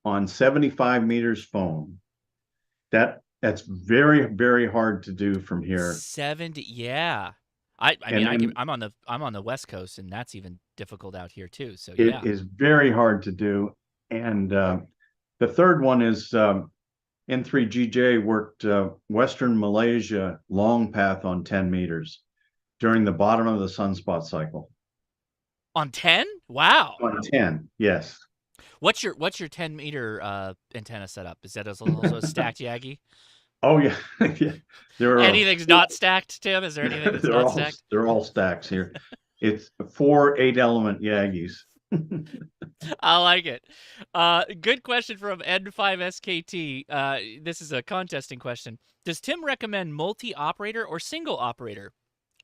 on 75 meters foam. That's very, very hard to do from here. 70, yeah. I'm on the West Coast, and that's even difficult out here too. So yeah, it is very hard to do. And the third one is N3GJ worked Western Malaysia long path on 10 meters during the bottom of the sunspot cycle. On 10? Wow. On 10, yes. What's your 10-meter antenna setup? Is that also a stacked Yagi? Oh yeah, yeah. There are Anything's not stacked, Tim? Is there anything that's they're not all stacked? they're all stacks here. It's 4 8-element Yagis. I like it. Good question from N5SKT. This is a contesting question. Does Tim recommend multi-operator or single operator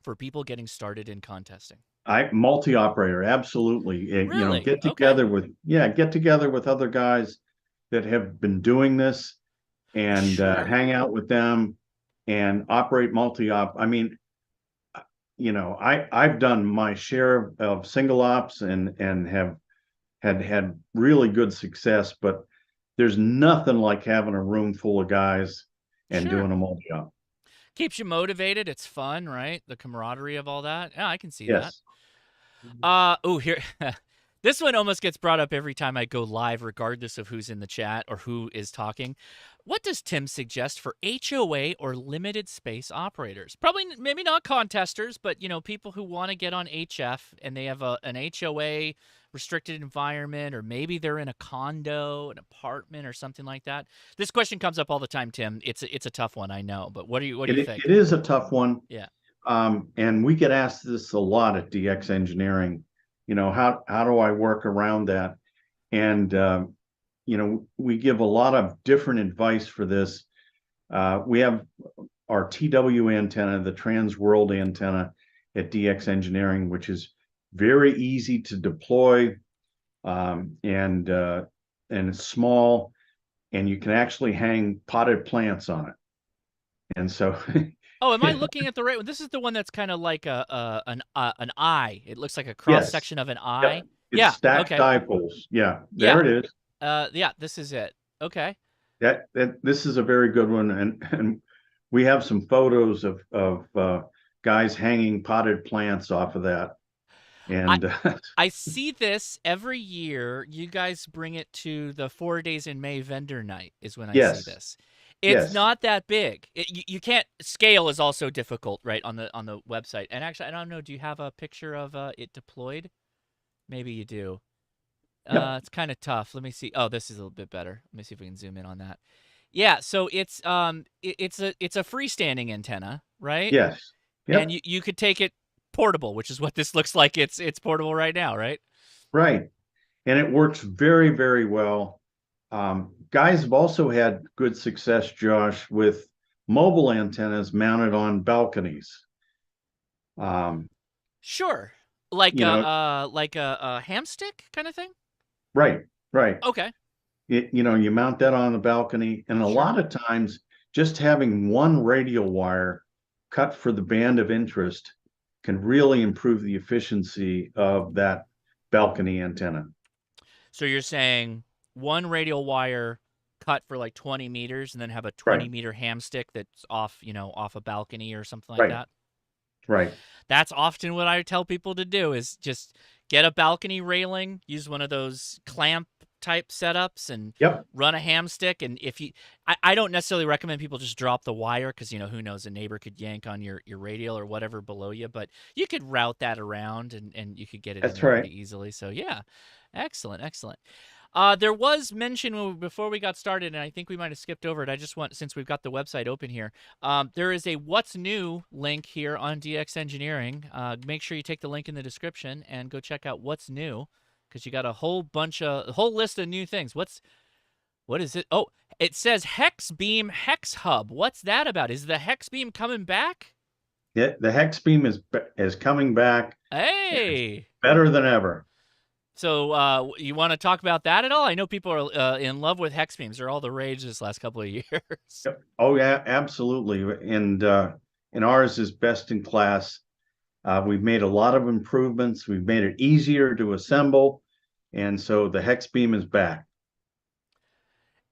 for people getting started in contesting? I multi-operator, absolutely. Really? Okay. Get together with other guys that have been doing this and Sure. hang out with them and operate multi-op. I mean, I've done my share of single ops and have had really good success, but there's nothing like having a room full of guys and Sure. doing a multi-op. Keeps you motivated. It's fun, right? The camaraderie of all that. Yeah, I can see that. Yes. Oh, here. This one almost gets brought up every time I go live, regardless of who's in the chat or who is talking. What does Tim suggest for HOA or limited space operators? Probably, maybe not contesters, but people who want to get on HF and they have an HOA restricted environment, or maybe they're in a condo, an apartment, or something like that. This question comes up all the time, Tim. It's a tough one, I know, but what do you It think? is a tough one. Yeah. And we get asked this a lot at DX Engineering. How do I work around that? And we give a lot of different advice for this. We have our TW antenna, the Trans World antenna at DX Engineering, which is very easy to deploy, and it's small, and you can actually hang potted plants on it. And so, Oh, am I looking at the right one? This is the one that's kind of like an eye. It looks like a cross yes, section of an yep, eye. it's Yeah. stacked Okay. dipoles. Yeah, there Yeah. it is. Yeah. This is it. Okay. That this is a very good one, and we have some photos of guys hanging potted plants off of that, I and I see this every year. You guys bring it to the 4 days in May vendor night is when I see yes, this. It's yes, not that big. You can't scale is also difficult, right, on the website. And actually, I don't know. Do you have a picture of it deployed? Maybe you do. yep, It's kind of tough. Let me see. Oh, this is a little bit better. Let me see if we can zoom in on that. Yeah, so it's a freestanding antenna, right? yes, And yep, you could take it portable, which is what this looks like. It's portable right now, right? right, and it works very, very well. Guys have also had good success, Josh, with mobile antennas mounted on balconies. Um, Sure. Like you a know, a ham stick kind of thing? right, right. Okay. You mount that on the balcony, and a Sure. lot of times just having one radial wire cut for the band of interest can really improve the efficiency of that balcony antenna. So you're saying one radial wire cut for like 20 meters and then have a Right, 20-meter ham stick that's off a balcony or something like right, that? right. That's often what I tell people to do is just get a balcony railing, use one of those clamp type setups and Yep, run a ham stick. And if you, I don't necessarily recommend people just drop the wire because, who knows, a neighbor could yank on your radial or whatever below you, but you could route that around and you could get it in that's there right. pretty easily. So yeah, excellent, excellent. There was mention before we got started, and I think we might have skipped over it. I just want, since we've got the website open here, there is a What's New link here on DX Engineering. Make sure you take the link in the description and go check out What's New, because you got a whole list of new things. What is it? Oh, it says Hex Beam Hex Hub. What's that about? Is the Hex Beam coming back? Yeah, the hex beam is coming back, and it's Hey. better than ever. So you want to talk about that at all? I know people are in love with hex beams. They're all the rage this last couple of years. Yep. Oh yeah, absolutely. And ours is best in class. We've made a lot of improvements. We've made it easier to assemble, and so the hex beam is back.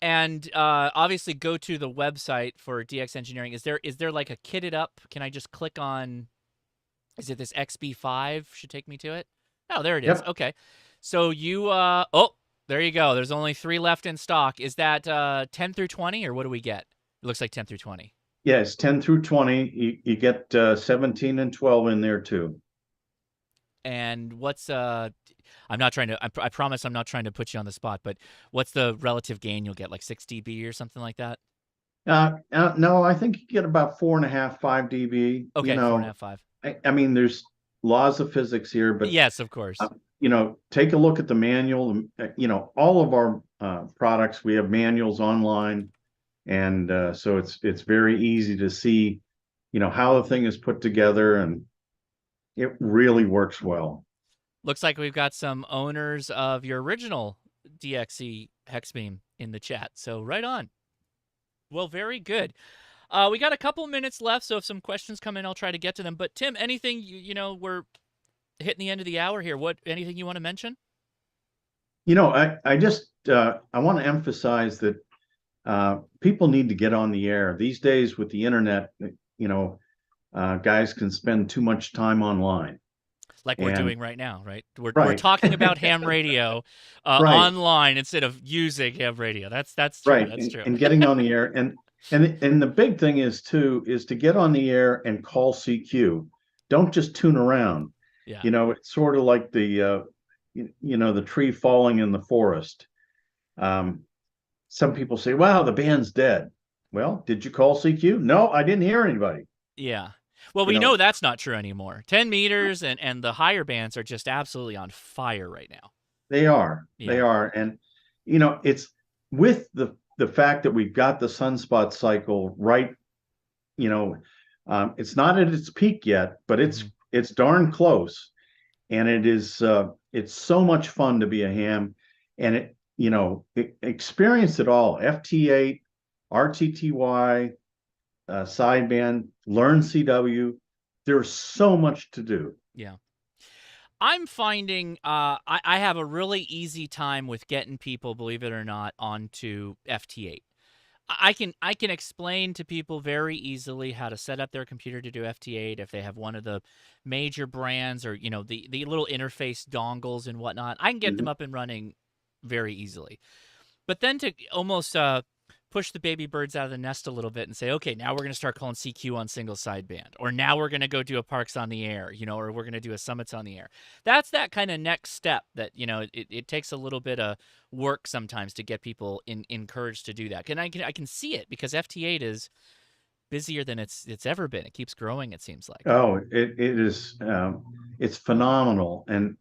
And obviously, go to the website for DX Engineering. Is there like a kitted up? Can I just click on? Is it this XB5? Should take me to it. Oh, there it is. Yep. Okay. So oh, there you go. There's only 3 left in stock. Is that 10 through 20, or what do we get? It looks like 10 through 20. Yeah, it's 10 through 20. You get 17 and 12 in there too. And what's I'm not trying to. I promise I'm not trying to put you on the spot, but what's the relative gain you'll get? Like 6 dB or something like that? No, I think you get about 4.5, 5 dB. Okay, 4.5, 5. I mean, there's laws of physics here, but Yes, of course. take a look at the manual. All of our products, we have manuals online, and so it's very easy to see, how the thing is put together, and it really works well. Looks like we've got some owners of your original DXE hex beam in the chat. So right on. Well, very good. We got a couple minutes left, so if some questions come in, I'll try to get to them. But Tim, anything we're hitting the end of the hour here. Anything you want to mention? I just I want to emphasize that people need to get on the air these days with the internet. Guys can spend too much time online, Like we're doing right now, right? We're right. talking about ham radio Right. online instead of using ham radio. That's true. Right. That's true. And getting on the air, and the big thing is to get on the air and call CQ. Don't just tune around. Yeah. It's sort of like the the tree falling in the forest. Some people say, "Wow, the band's dead." Well, did you call CQ? No, I didn't hear anybody. Yeah. Well, we know that's not true anymore. 10 meters and the higher bands are just absolutely on fire right now. They are. Yeah. They are. And, it's with the fact that we've got the sunspot cycle right, it's not at its peak yet, but it's darn close. And it's so much fun to be a ham, and experience it all. FT8, RTTY, sideband, learn CW. There's so much to do. Yeah. I'm finding I have a really easy time with getting people, believe it or not, onto FT8. I can explain to people very easily how to set up their computer to do FT8 if they have one of the major brands or the little interface dongles and whatnot. I can get them up and running very easily. But then to almost push the baby birds out of the nest a little bit and say, okay, now we're going to start calling CQ on single sideband, or now we're going to go do a Parks on the air, or we're going to do a Summits on the air. That's that kind of next step that, it takes a little bit of work sometimes to get people encouraged to do that. And I can see it because FT8 is busier than it's ever been. It keeps growing, it seems like. Oh, it is. It's phenomenal. And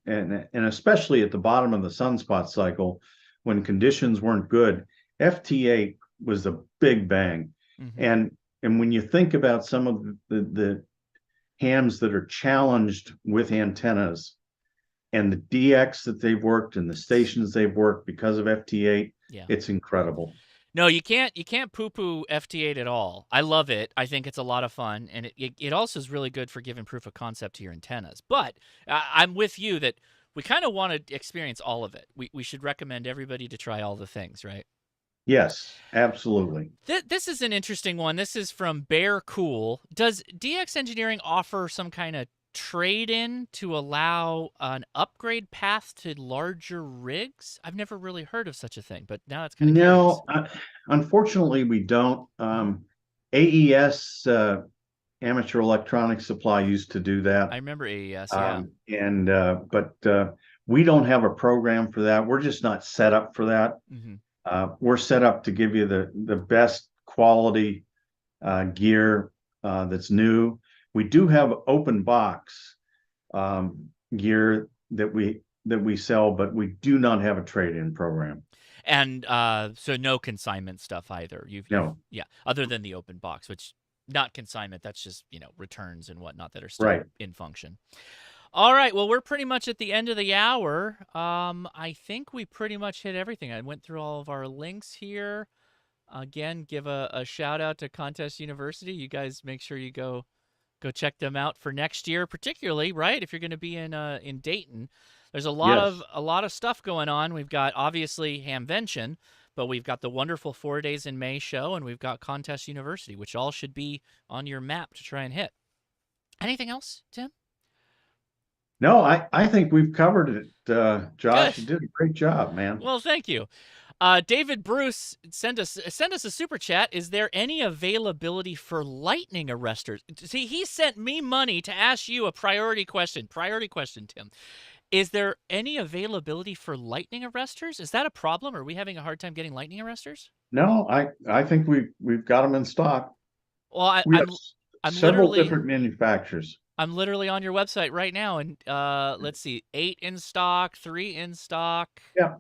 especially at the bottom of the sunspot cycle, when conditions weren't good, FT8 was a big bang. And when you think about some of the hams that are challenged with antennas and the DX that they've worked and the stations they've worked because of FT8, it's incredible. No, you can't poo-poo FT8 at all. I love it. I think it's a lot of fun, and it also is really good for giving proof of concept to your antennas. But I'm with you that we kind of want to experience all of it. We should recommend everybody to try all the things, right? Yes, absolutely. This is an interesting one. This is from Bear Cool. Does DX Engineering offer some kind of trade-in to allow an upgrade path to larger rigs? I've never really heard of such a thing, but now it's kind of no. Unfortunately, we don't. AES, Amateur Electronics Supply, used to do that. I remember AES, yeah. But we don't have a program for that. We're just not set up for that. We're set up to give you the best quality gear that's new. We do have open box gear that we sell, but we do not have a trade-in program. And so no consignment stuff either. No. Yeah, other than the open box, which not consignment. That's just returns and whatnot that are still in function. All right, well, we're pretty much at the end of the hour. I think we pretty much hit everything. I went through all of our links here. Again, give a shout out to Contest University. You guys make sure you go check them out for next year, particularly, right? If you're going to be in Dayton, there's a lot of stuff going on. We've got obviously Hamvention, but we've got the wonderful 4 Days in May show, and we've got Contest University, which all should be on your map to try and hit. Anything else, Tim? No, I think we've covered it, Josh. Good. You did a great job, man. Well, thank you. David Bruce send us a super chat. Is there any availability for lightning arresters? See, he sent me money to ask you a priority question. Priority question, Tim. Is there any availability for lightning arresters? Is that a problem? Are we having a hard time getting lightning arresters? No, I think we've got them in stock. Well, We have I'm several literally different manufacturers. I'm literally on your website right now, and let's see, 8 in stock, 3 in stock. Yeah.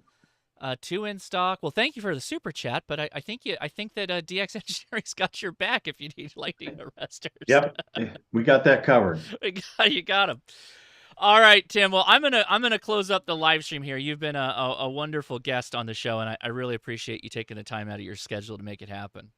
2 in stock. Well, thank you for the super chat, but I think that DX Engineering's got your back if you need lightning arresters. Yep, we got that covered. You got them. All right, Tim. Well, I'm gonna close up the live stream here. You've been a wonderful guest on the show, and I really appreciate you taking the time out of your schedule to make it happen.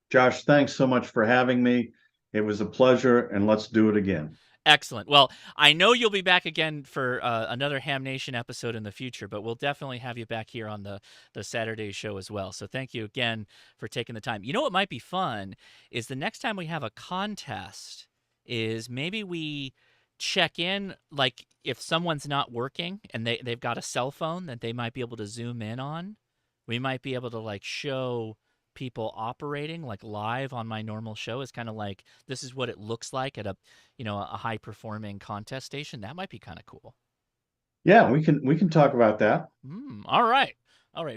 Josh, thanks so much for having me. It was a pleasure, and let's do it again. Excellent. Well, I know you'll be back again for another Ham Nation episode in the future, but we'll definitely have you back here on the Saturday show as well. So thank you again for taking the time. You know what might be fun is the next time we have a contest is maybe we check in, like if someone's not working and they've got a cell phone that they might be able to zoom in on, we might be able to like show people operating like live on my normal show. Is kind of like, this is what it looks like at a high performing contest station. That might be kind of cool. Yeah, we can talk about that. All right,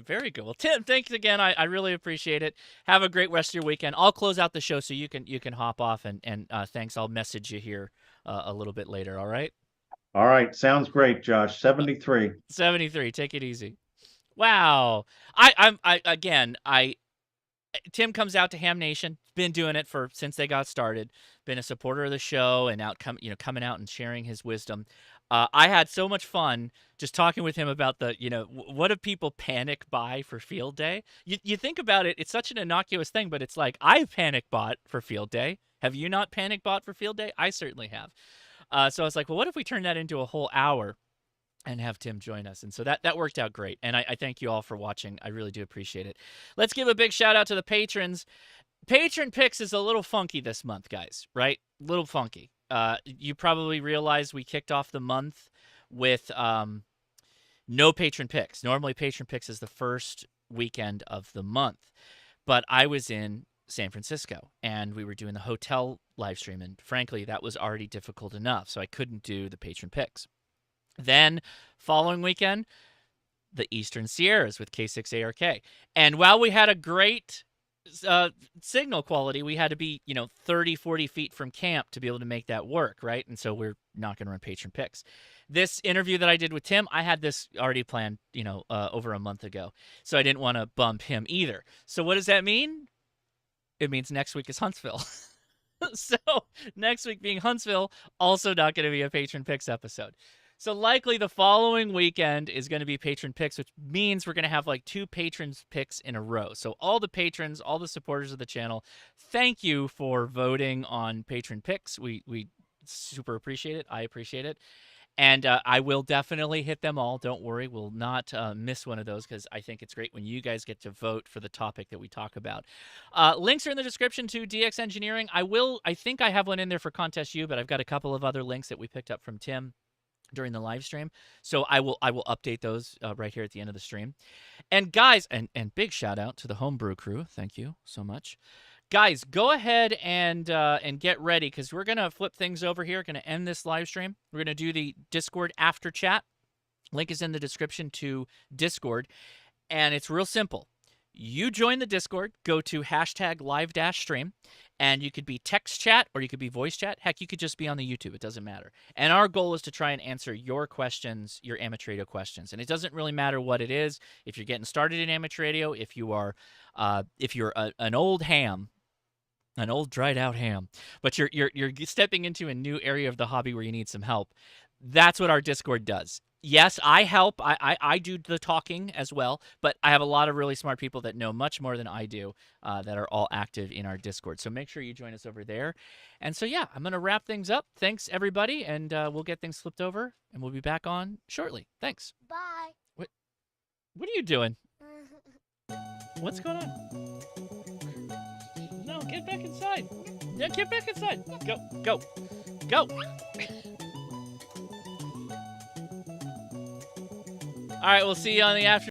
very good. Well, Tim, thanks again. I really appreciate it. Have a great rest of your weekend. I'll close out the show so you can hop off, and thanks. I'll message you here a little bit later. All right. All right, sounds great, Josh. 73. Take it easy. Wow. Tim comes out to Ham Nation. Been doing it since they got started. Been a supporter of the show and coming out and sharing his wisdom. I had so much fun just talking with him about what do people panic buy for field day? You think about it, it's such an innocuous thing, but it's like, I've panic bought for field day. Have you not panic bought for field day? I certainly have. So I was like, well, what if we turn that into a whole hour and have Tim join us? And so that worked out great. And I thank you all for watching. I really do appreciate it. Let's give a big shout out to the patrons. Patron picks is a little funky this month, guys, right? A little funky. You probably realize we kicked off the month with no patron picks. Normally patron picks is the first weekend of the month. But I was in San Francisco and we were doing the hotel live stream. And frankly, that was already difficult enough. So I couldn't do the patron picks. Then following weekend, the Eastern Sierras with K6ARK. And while we had a great signal quality, we had to be 30, 40 feet from camp to be able to make that work, right? And so we're not going to run patron picks. This interview that I did with Tim, I had this already planned over a month ago, so I didn't want to bump him either. So what does that mean? It means next week is Huntsville. So next week being Huntsville, also not going to be a patron picks episode. So likely the following weekend is going to be patron picks, which means we're going to have like 2 patrons picks in a row. So all the patrons, all the supporters of the channel, thank you for voting on patron picks. We super appreciate it. I appreciate it. And I will definitely hit them all. Don't worry. We'll not miss one of those because I think it's great when you guys get to vote for the topic that we talk about. Links are in the description to DX Engineering. I think I have one in there for Contest U, but I've got a couple of other links that we picked up from Tim during the live stream. So I will update those right here at the end of the stream. And guys, and big shout out to the homebrew crew. Thank you so much. Guys, go ahead and get ready because we're going to flip things over here. Going to end this live stream. We're going to do the Discord after chat. Link is in the description to Discord. And it's real simple. You join the Discord, go to #live-stream, and you could be text chat or you could be voice chat. Heck, you could just be on the YouTube. It doesn't matter. And our goal is to try and answer your questions, your amateur radio questions. And it doesn't really matter what it is. If you're getting started in amateur radio, if you're an old ham, an old dried out ham, but you're stepping into a new area of the hobby where you need some help, that's what our Discord does. Yes, I help. I do the talking as well, but I have a lot of really smart people that know much more than I do that are all active in our Discord. So make sure you join us over there. And so, yeah, I'm going to wrap things up. Thanks, everybody, and we'll get things flipped over, and we'll be back on shortly. Thanks. Bye. What are you doing? What's going on? No, get back inside. Yeah, get back inside. Go. All right, we'll see you on the after.